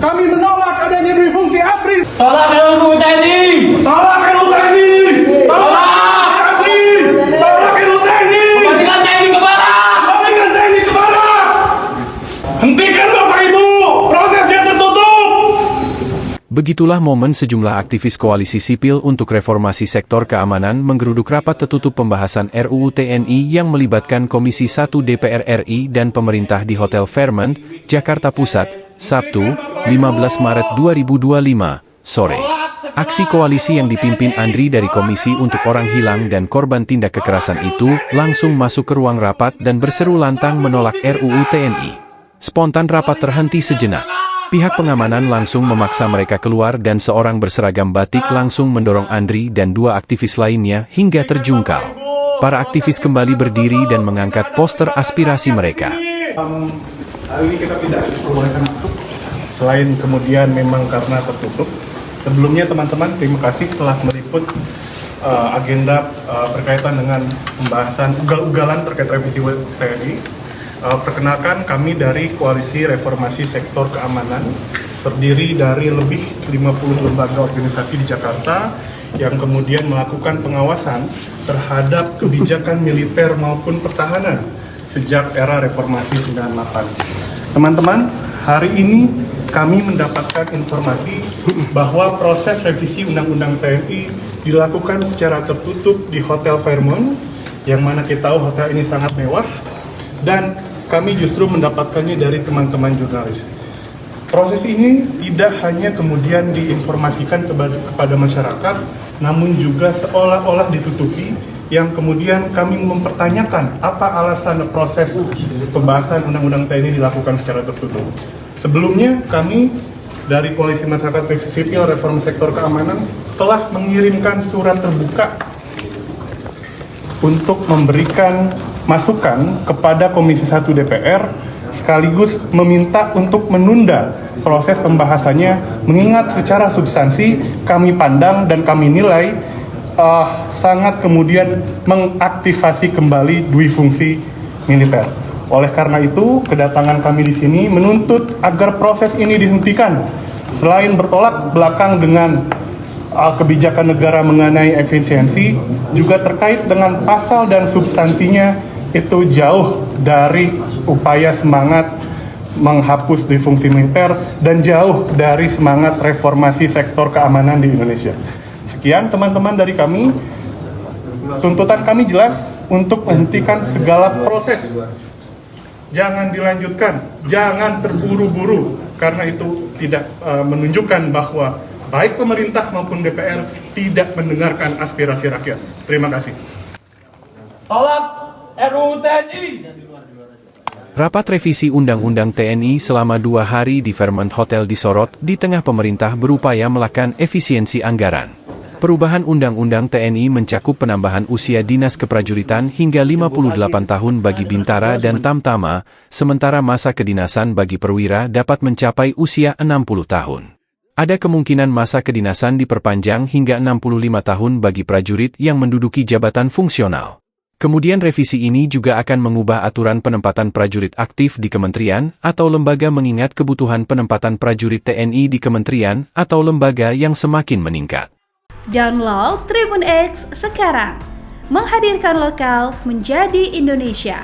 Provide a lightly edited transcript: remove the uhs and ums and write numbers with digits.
Kami menolak adanya dui fungsi ABRI. Tolak RUU TNI. Tolak RUU TNI. Tolak ABRI. Tolak RUU TNI. Kembalikan TNI ke barak. Kembalikan TNI ke barak. Hentikan Bapak Ibu. Prosesnya tertutup. Begitulah momen sejumlah aktivis koalisi sipil untuk reformasi sektor keamanan menggeruduk rapat tertutup pembahasan RUU TNI yang melibatkan Komisi 1 DPR RI dan pemerintah di Hotel Fairmont, Jakarta Pusat, Sabtu, 15 Maret 2025, sore. Aksi koalisi yang dipimpin Andri dari Komisi untuk Orang Hilang dan Korban Tindak Kekerasan itu langsung masuk ke ruang rapat dan berseru lantang menolak RUU TNI. Spontan rapat terhenti sejenak. Pihak pengamanan langsung memaksa mereka keluar dan seorang berseragam batik langsung mendorong Andri dan dua aktivis lainnya hingga terjungkal. Para aktivis kembali berdiri dan mengangkat poster aspirasi mereka. Hari ini kita tidak diperbolehkan masuk, selain kemudian memang karena tertutup. Sebelumnya teman-teman, terima kasih telah meliput agenda berkaitan dengan pembahasan ugal-ugalan terkait revisi TNI. Perkenalkan, kami dari Koalisi Reformasi Sektor Keamanan, terdiri dari lebih 50 lembaga organisasi di Jakarta yang kemudian melakukan pengawasan terhadap kebijakan militer maupun pertahanan sejak era reformasi 98. Teman-teman, hari ini kami mendapatkan informasi bahwa proses revisi Undang-Undang TNI dilakukan secara tertutup di Hotel Fairmont, yang mana kita tahu hotel ini sangat mewah, dan kami justru mendapatkannya dari teman-teman jurnalis. Proses ini tidak hanya kemudian diinformasikan kepada masyarakat, namun juga seolah-olah ditutupi, yang kemudian kami mempertanyakan apa alasan proses pembahasan Undang-Undang TNI dilakukan secara tertutup. Sebelumnya, kami dari Koalisi Masyarakat Sipil Reform Sektor Keamanan telah mengirimkan surat terbuka untuk memberikan masukan kepada Komisi 1 DPR, sekaligus meminta untuk menunda proses pembahasannya, mengingat secara substansi kami pandang dan kami nilai sangat kemudian mengaktifasi kembali dui fungsi militer. Oleh karena itu, kedatangan kami di sini menuntut agar proses ini dihentikan. Selain bertolak belakang dengan kebijakan negara mengenai efisiensi, juga terkait dengan pasal dan substansinya itu jauh dari upaya semangat menghapus dui fungsi militer dan jauh dari semangat reformasi sektor keamanan di Indonesia. Sekian teman-teman dari kami. Tuntutan kami jelas untuk menghentikan segala proses. Jangan dilanjutkan, jangan terburu-buru, karena itu tidak menunjukkan bahwa baik pemerintah maupun DPR tidak mendengarkan aspirasi rakyat. Terima kasih. Tolak RUU TNI. Rapat revisi Undang-Undang TNI selama 2 hari di Fairmont Hotel disorot di tengah pemerintah berupaya melakukan efisiensi anggaran. Perubahan Undang-Undang TNI mencakup penambahan usia dinas keprajuritan hingga 58 tahun bagi Bintara dan Tamtama, sementara masa kedinasan bagi perwira dapat mencapai usia 60 tahun. Ada kemungkinan masa kedinasan diperpanjang hingga 65 tahun bagi prajurit yang menduduki jabatan fungsional. Kemudian revisi ini juga akan mengubah aturan penempatan prajurit aktif di kementerian atau lembaga mengingat kebutuhan penempatan prajurit TNI di kementerian atau lembaga yang semakin meningkat. Download Tribun X sekarang, menghadirkan lokal menjadi Indonesia.